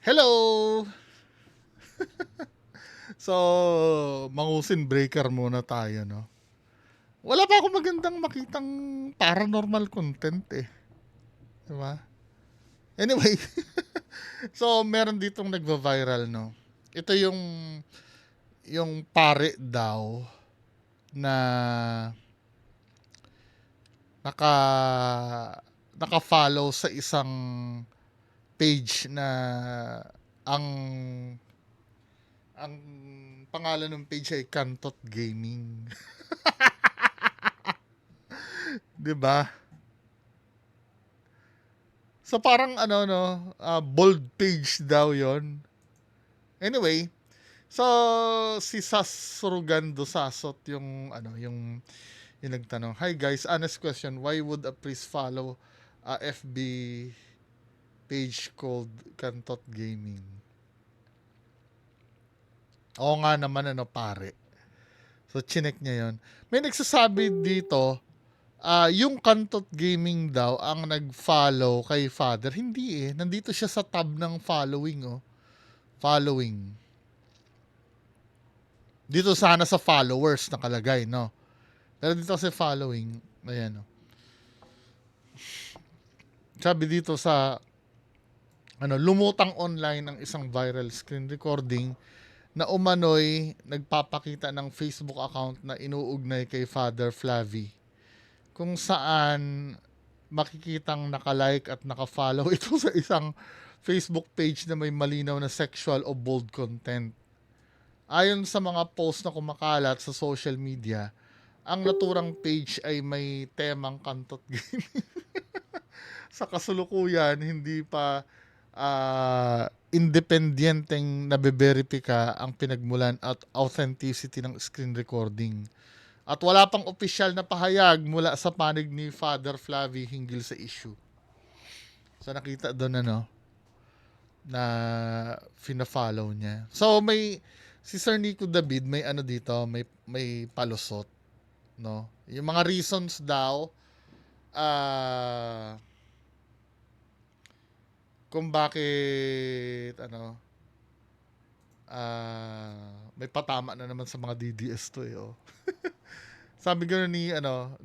Hello! So, mangusin breaker muna tayo, no? Wala pa akong magandang makitang paranormal content eh. Diba? Anyway, so meron ditong nagva-viral, no? Ito yung pare daw na naka naka-follow sa isang page na ang ang pangalan ng page ay Kantot Gaming. 'Di ba? So parang ano no, bold page daw 'yon. Anyway, so si Sasrugando Sasot yung yung nagtanong, "Hi guys, honest question, why would a priest follow a FB page called Kantot Gaming?" Oo nga naman ano pare. So chinek niya 'yon. May nagsasabi dito, yung Kantot Gaming daw ang nag-follow kay Father. Hindi eh. Nandito siya sa tab ng following oh. Following. Dito sana sa followers nakalagay, no? Pero dito kasi following, ayan, no? Sabi dito sa, lumutang online ang isang viral screen recording na umano'y nagpapakita ng Facebook account na inuugnay kay Father Flavi, kung saan makikitang nakalike at nakafollow ito sa isang Facebook page na may malinaw na sexual o bold content. Ayon sa mga post na kumakalat sa social media, ang naturang page ay may temang kantot game. Sa kasulukuyan, hindi pa independenteng nabeberipika ang pinagmulan at authenticity ng screen recording. At wala pang opisyal na pahayag mula sa panig ni Father Flavi hinggil sa issue. So nakita doon na fina-follow niya. So may si Sir Nico David may dito, may palusot, no? Yung mga reasons daw kung bakit may patama na naman sa mga DDS to eh. Oh. Sabi gano'n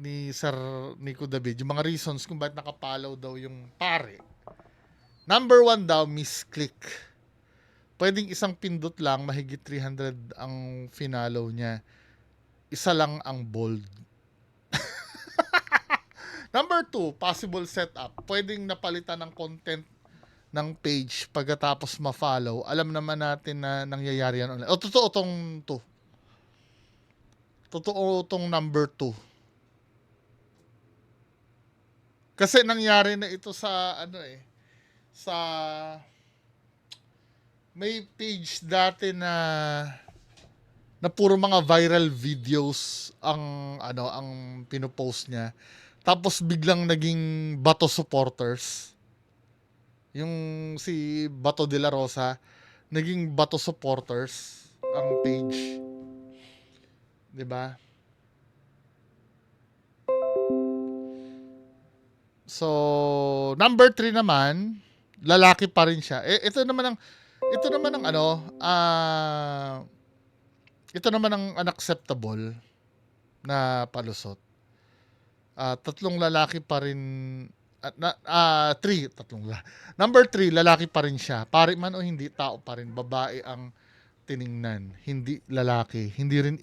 ni Sir Nico David, yung mga reasons kung bakit nakapalaw daw yung pare. Number 1 daw, misclick. Pwedeng isang pindot lang, mahigit 300 ang finalo niya. Isa lang ang bold. Number 2, possible setup. Pwedeng napalitan ng content ng page pagkatapos ma-follow. Alam naman natin na nangyayari yan online. O, totoo tong 2. Totoo tong number 2. Kasi nangyari na ito sa sa may page dati na puro mga viral videos ang pinopost niya. Tapos biglang naging Bato supporters. Yung si Bato de la Rosa, naging Bato supporters ang page. 'Di ba? So, number 3 naman, lalaki pa rin siya. Ito naman ang ito naman ang unacceptable na palusot. Tatlong lalaki pa rin Number 3, lalaki pa rin siya. Pare man o hindi, tao pa rin. Babae ang tiningnan, hindi lalaki. Hindi rin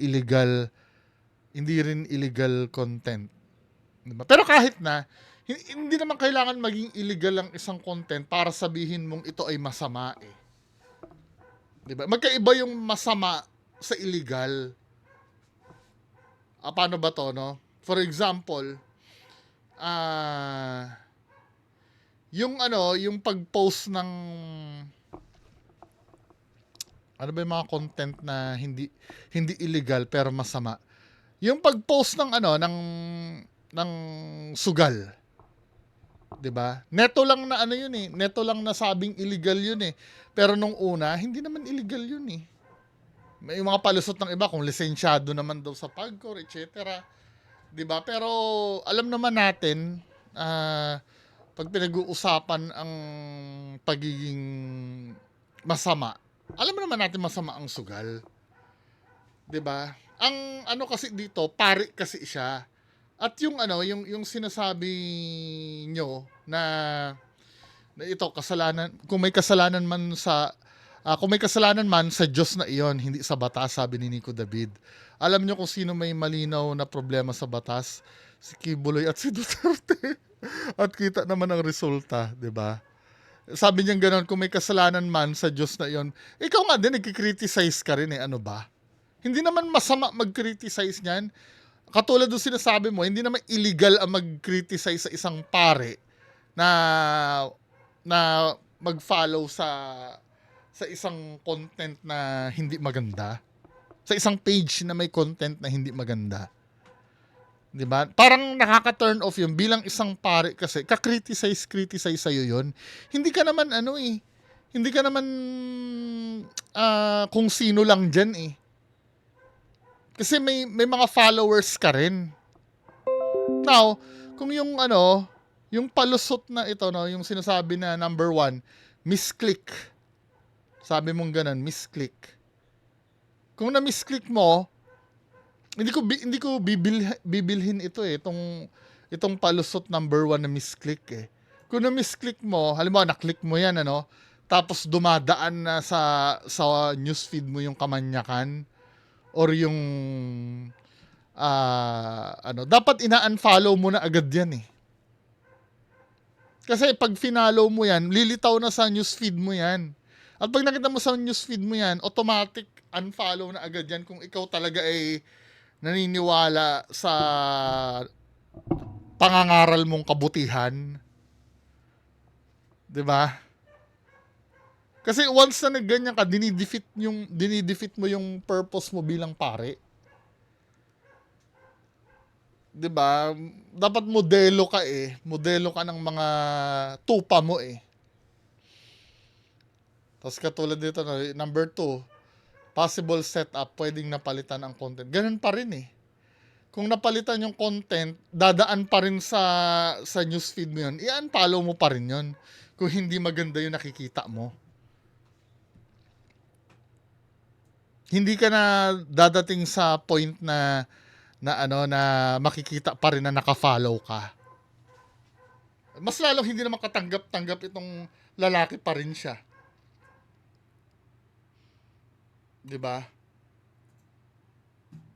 illegal content. Diba? Pero kahit na, hindi naman kailangan maging illegal ang isang content para sabihin mong ito ay masama eh. Diba? Magkaiba yung masama sa illegal. Paano ba to, no? For example, yung pag-post ng ano ba yung mga content na hindi illegal pero masama. Yung pag-post ng sugal, 'di ba? Neto lang na yun eh. Neto lang na sabing illegal yun eh. Pero nung una, hindi naman illegal yun eh. May mga palusot ng iba kung lisensyado naman daw sa PAGCOR, etc. 'Di ba? Pero alam naman natin pag pinag-uusapan ang pagiging masama. Alam mo naman natin masama ang sugal, 'di ba? Ang ano kasi dito, pari kasi siya. At yung ano, yung sinasabi nyo na ito kasalanan, kung may kasalanan man sa Diyos na iyon, hindi sa batas, sabi ni Nico David. Alam nyo kung sino may malinaw na problema sa batas? Si Kibuloy at si Duterte. At kita naman ang resulta, 'di ba? Sabi niya gano'n, kung may kasalanan man sa Diyos na iyon, ikaw nga din nagki-criticize ka rin ano ba? Hindi naman masama mag-criticize niyan. Katulad ng sinasabi mo, hindi naman illegal ang mag-criticize sa isang pare na na mag-follow sa isang content na hindi maganda. Sa isang page na may content na hindi maganda. 'Di ba? Parang nakaka-turn off 'yun bilang isang pare kasi ka-criticize sa 'yun. Hindi ka naman hindi ka naman kung sino lang diyan eh. Kasi may mga followers ka rin. Now, kung yung palusot na ito no, yung sinasabi na number 1, misclick. Sabi mong ganun, misclick. Kung na-misclick mo, hindi ko bibilhin ito itong palusot number 1 na misclick eh. Kung na-misclick mo, halimbawa na-click mo yan tapos dumadaan na sa newsfeed mo yung kamanyakan or yung dapat ina-unfollow mo na agad yan eh. Kasi pag finallow mo yan, lilitaw na sa newsfeed mo yan. At pag nakita mo sa newsfeed mo yan, automatic unfollow na agad yan kung ikaw talaga ay naniniwala sa pangangaral mong kabutihan. 'Di ba? Kasi once na nagganyan ka, dinidefeat mo yung purpose mo bilang pare. 'Di ba? Dapat modelo ka eh. Modelo ka ng mga tupa mo eh. Tapos katulad dito, number 2, possible setup, pwedeng napalitan ang content. Ganun pa rin eh. Kung napalitan yung content, dadaan pa rin sa newsfeed mo yun. I-unfollow mo pa rin yun. Kung hindi maganda yung nakikita mo. Hindi ka na dadating sa point na makikita pa rin na naka-follow ka. Mas lalong hindi na makatanggap-tanggap itong lalaki pa rin siya. 'Di ba?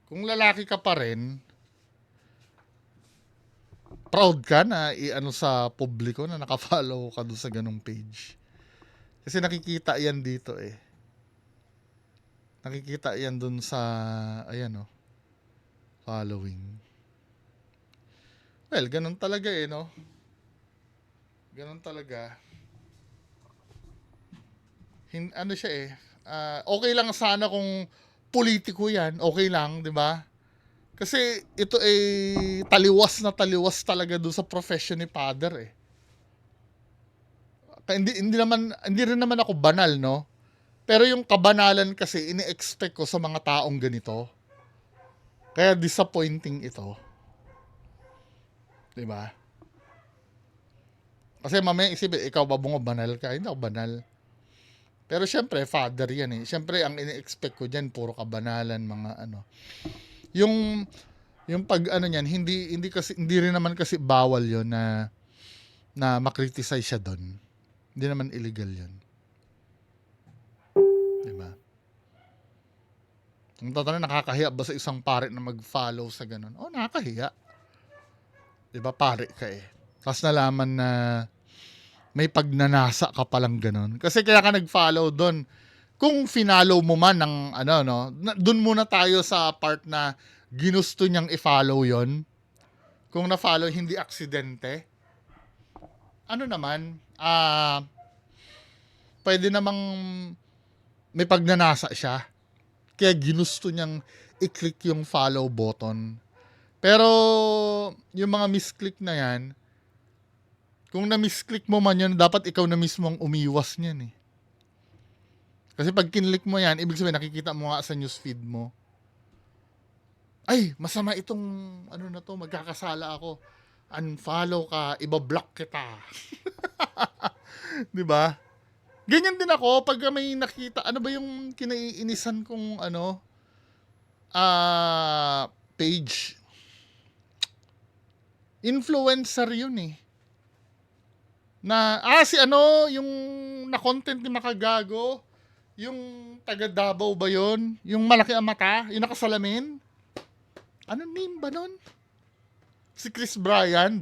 Kung lalaki ka pa rin, proud ka na sa publiko na naka-follow ka doon sa ganung page. Kasi nakikita yan dito eh. Nakikita yan doon sa following. Well, ganun talaga eh, no? Ganun talaga. Siya eh. Okay lang sana kung politiko yan. Okay lang, di ba? Kasi ito ay taliwas talaga doon sa profession ni Father eh. Hindi rin naman ako banal, no? Pero yung kabanalan kasi ini-expect ko sa mga taong ganito. Kaya disappointing ito. 'Di ba? Kasi mamaya isipin, ikaw ba banal ka? Hindi ako banal. Pero syempre, Father yan eh. Syempre, ang ini-expect ko dyan, puro kabanalan, mga Yung pag niyan, hindi rin naman kasi bawal yon na makriticize siya doon. Hindi naman illegal yon. Diba? Ang tatanong, nakakahiya ba sa isang pare na mag-follow sa ganun? Oh, nakakahiya. Diba, pare ka eh. Tapos nalaman na may pagnanasa ka palang ganun. Kasi kaya ka nag-follow doon. Kung finallow mo man ng doon muna tayo sa part na ginusto niyang i-follow yon. Kung na-follow, hindi aksidente. Pwede namang may pagnanasa siya. Kaya ginusto niyang i-click yung follow button. Pero yung mga misclick na yan, kung na-misclick mo man yun, dapat ikaw na mismo ang umiwas niyan eh. Kasi pag kinlik mo yan, ibig sabihin nakikita mo nga sa newsfeed mo, ay, masama itong magkakasala ako. Unfollow ka, iba-block kita. 'Di ba? Ganyan din ako pag may nakita, ano ba yung kinaiinisan kong page. Influencer yun eh. Si yung na-content ni Makagago, yung taga Davao ba yun? Yung malaki ang mata, yung nakasalamin. Ano name ba nun? Si Chris Bryan.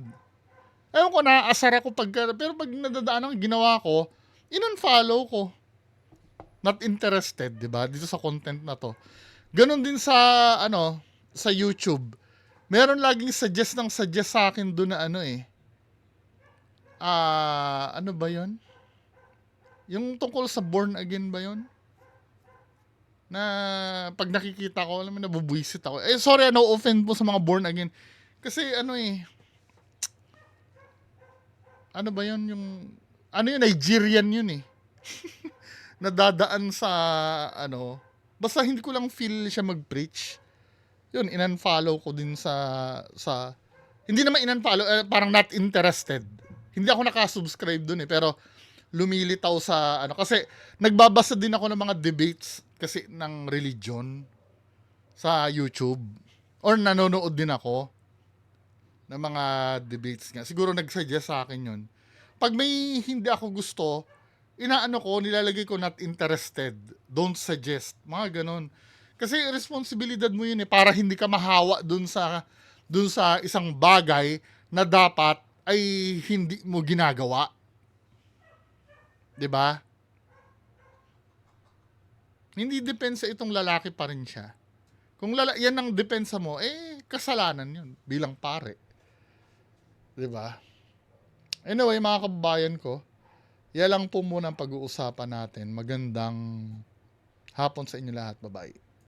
Ewan ko, naaasar ako pero pag nadadaan ang ginawa ko, in-unfollow ko. Not interested, di ba? Dito sa content na to. Ganon din sa, sa YouTube. Meron laging suggest sa akin doon na ano ba yon? Yung tungkol sa born again ba yon? Na pag nakikita ko, alam mo, nabubwisit ako. Sorry, no offend po sa mga born again. Kasi ano ba yon yung, Nigerian yun eh. Nadadaan sa, basta hindi ko lang feel siya mag-preach. Yun, in-unfollow ko din hindi naman in-unfollow, parang not interested. Hindi ako nakasubscribe dun eh, pero lumilitaw sa, kasi nagbabasa din ako ng mga debates kasi ng religion sa YouTube. Or nanonood din ako ng mga debates nga. Siguro nag-suggest sa akin yun. Pag may hindi ako gusto, nilalagay ko not interested, don't suggest, mga ganon. Kasi responsibilidad mo yun eh, para hindi ka mahawa dun sa isang bagay na dapat ay hindi mo ginagawa. 'Di ba? Hindi depensa itong lalaki pa rin siya. Kung yan ang depensa mo, kasalanan yun bilang pare. 'Di ba? Anyway, mga kababayan ko, yan lang po muna ang pag-uusapan natin. Magandang hapon sa inyo lahat. Bye-bye.